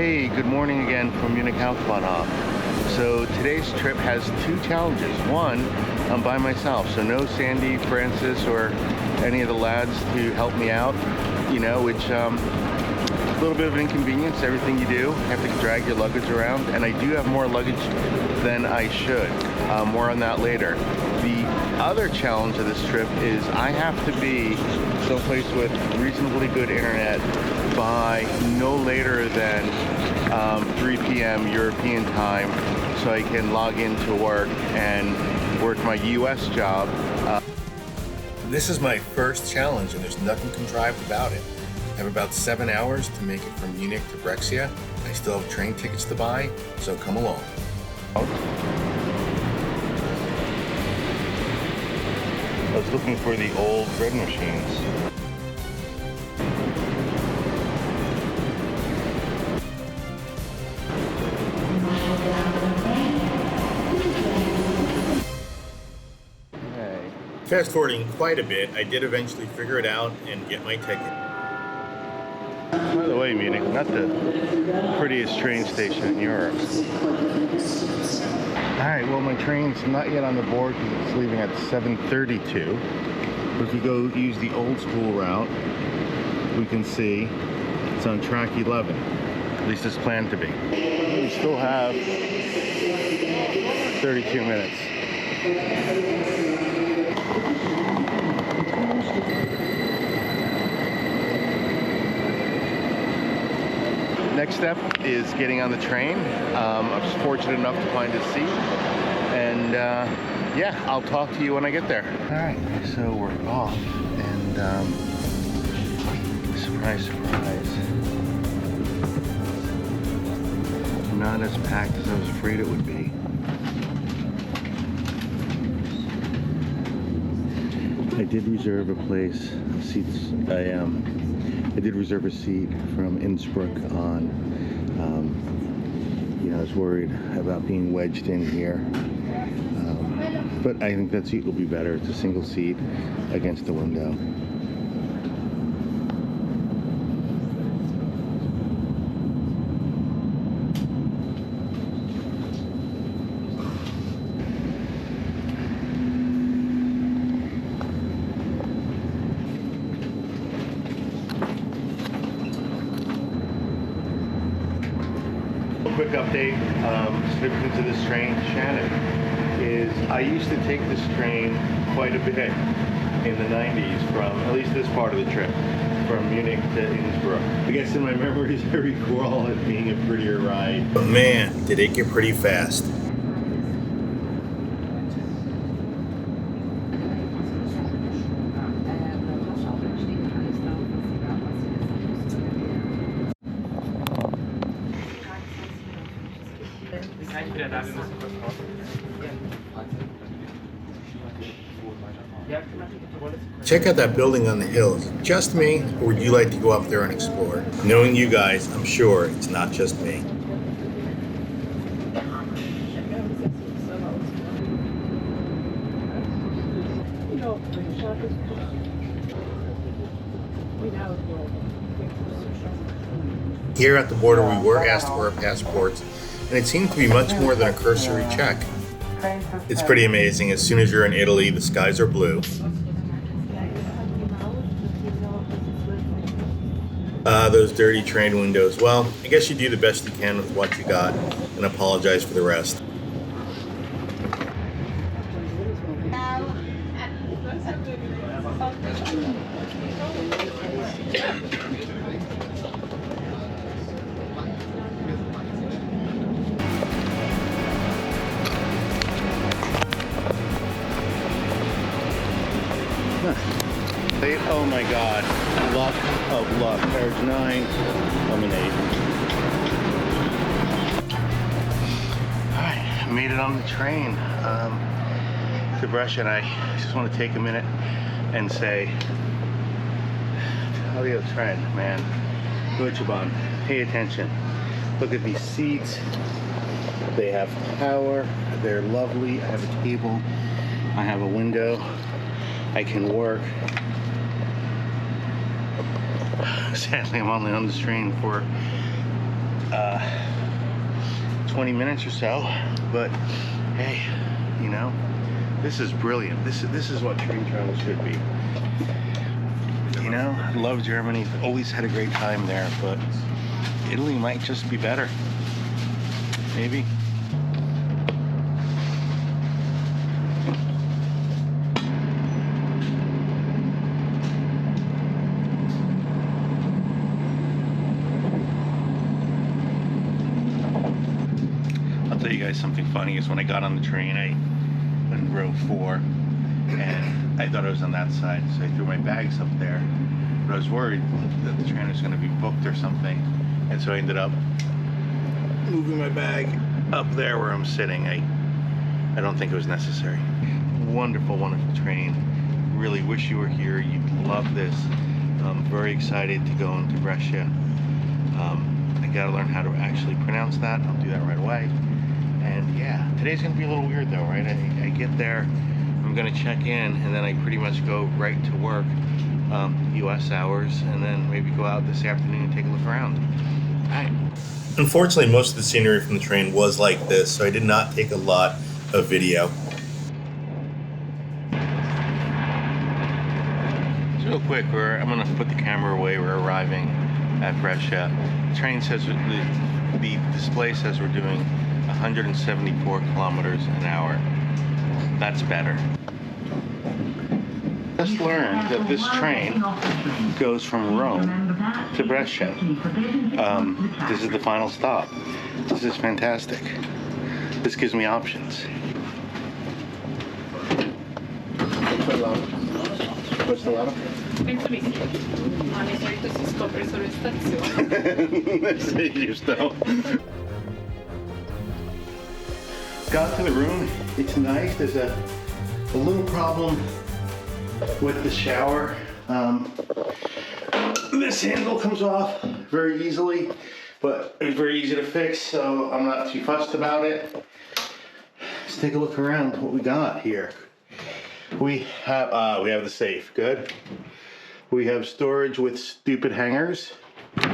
Hey, good morning again from Munich Hauptbahnhof. So today's trip has two challenges. One, I'm by myself, so no Sandy, Francis, or any of the lads to help me out, which a little bit of an inconvenience. Everything you do, you have to drag your luggage around, and I do have more luggage than I should. More on that later. The other challenge of this trip is I have to be someplace with reasonably good internet by no later than 3 p.m. European time, so I can log into work and work my US job. This is my first challenge, and there's nothing contrived about it. I have about 7 hours to make it from Munich to Brescia. I still have train tickets to buy, so come along. I was looking for the old bread machines. Fast forwarding quite a bit, I did eventually figure it out and get my ticket. By the way, Munich, not the prettiest train station in Europe. Alright, well, my train's not yet on the board because it's leaving at 7:32. But if we go use the old school route, we can see it's on track 11. At least it's planned to be. We still have 32 minutes. Next step is getting on the train. I was fortunate enough to find a seat, and yeah, I'll talk to you when I get there. All right, so we're off, and surprise, surprise, not as packed as I was afraid it would be. I did reserve a place, seats. I did reserve a seat from Innsbruck on. I was worried about being wedged in here, but I think that seat will be better. It's a single seat against the window. Quick update, significance of this train, Shannon, is I used to take this train quite a bit in the 90s from, at least this part of the trip, from Munich to Innsbruck. I guess in my memories I recall it being a prettier ride. But man, did it get pretty fast. Check out that building on the hill. Is it just me, or would you like to go up there and explore? Knowing you guys, I'm sure it's not just me. Here at the border, we were asked for our passports, and it seemed to be much more than a cursory check. It's pretty amazing. As soon as you're in Italy, the skies are blue. Those dirty train windows. Well, I guess you do the best you can with what you got and apologize for the rest. Oh my God, luck of luck. Carriage 9, I'm an 8. Alright, I made it on the train to Brescia, and I just want to take a minute and say, Talia Trend, man, Deutsche Bahn, pay attention. Look at these seats. They have power, they're lovely. I have a table, I have a window, I can work. Sadly, I'm only on this train for 20 minutes or so, but hey, you know, this is brilliant. This is what train travel should be. You know, I love Germany, always had a great time there, but Italy might just be better. Maybe. I'll tell you guys something funny is when I got on the train, I went in row 4 and I thought I was on that side, so I threw my bags up there, but I was worried that the train was going to be booked or something, and so I ended up moving my bag up there where I'm sitting. I don't think it was necessary. Wonderful, wonderful train. Really wish you were here. You'd love this. I'm very excited to go into Brescia. I gotta learn how to actually pronounce that. I'll do that right away. And yeah, today's gonna be a little weird though, right? I get there, I'm gonna check in, and then I pretty much go right to work, US hours, and then maybe go out this afternoon and take a look around. All right. Unfortunately, most of the scenery from the train was like this, so I did not take a lot of video. Just real quick, I'm gonna put the camera away. We're arriving at Brescia. The train says, the display says we're doing 174 kilometers an hour. That's better. Just learned that this train goes from Rome to Brescia. This is the final stop. This is fantastic. This gives me options. What's the lotto? Penso di sì, ma di solito si scopre solo in stazione. Sì, giusto. Got to the room. It's nice. There's a little problem with the shower. This handle comes off very easily, but it's very easy to fix, so I'm not too fussed about it. Let's take a look around what we got here. We have the safe. Good. We have storage with stupid hangers. All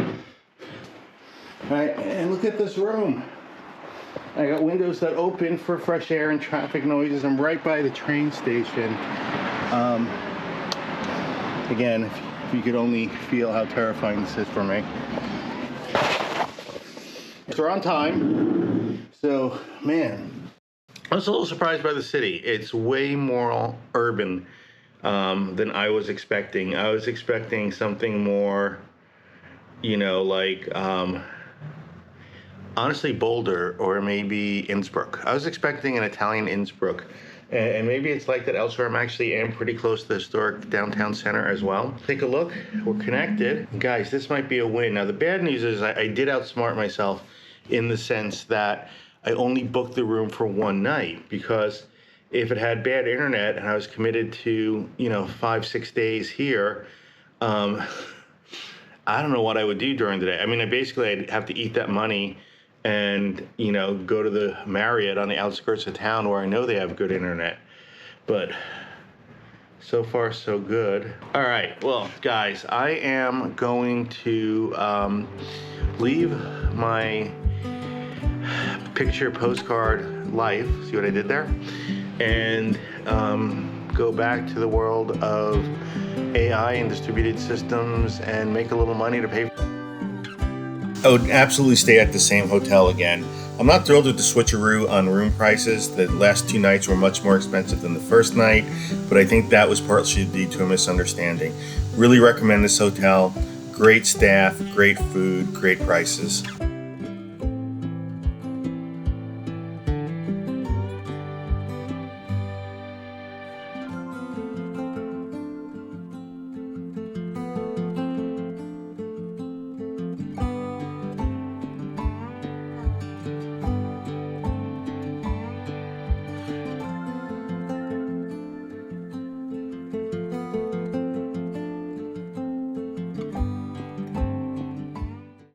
right, and look at this room. I got windows that open for fresh air and traffic noises. I'm right by the train station. Again, if you could only feel how terrifying this is for me. So we're on time. So, man, I was a little surprised by the city. It's way more urban than I was expecting. I was expecting something more, you know, like, honestly, Boulder or maybe Innsbruck. I was expecting an Italian Innsbruck. And maybe it's like that elsewhere. I am pretty close to the historic downtown center as well. Take a look. We're connected. Guys, this might be a win. Now, the bad news is I did outsmart myself in the sense that I only booked the room for one night, because if it had bad internet and I was committed to, you know, 5-6 days here, I don't know what I would do during the day. I mean, I'd have to eat that money and, you know, go to the Marriott on the outskirts of town where I know they have good internet. But so far, so good. All right, well, guys, I am going to leave my picture postcard life, see what I did there, and go back to the world of AI and distributed systems and make a little money to pay. I would absolutely stay at the same hotel again. I'm not thrilled with the switcheroo on room prices. The last 2 nights were much more expensive than the first night, but I think that was partially due to a misunderstanding. Really recommend this hotel. Great staff, great food, great prices.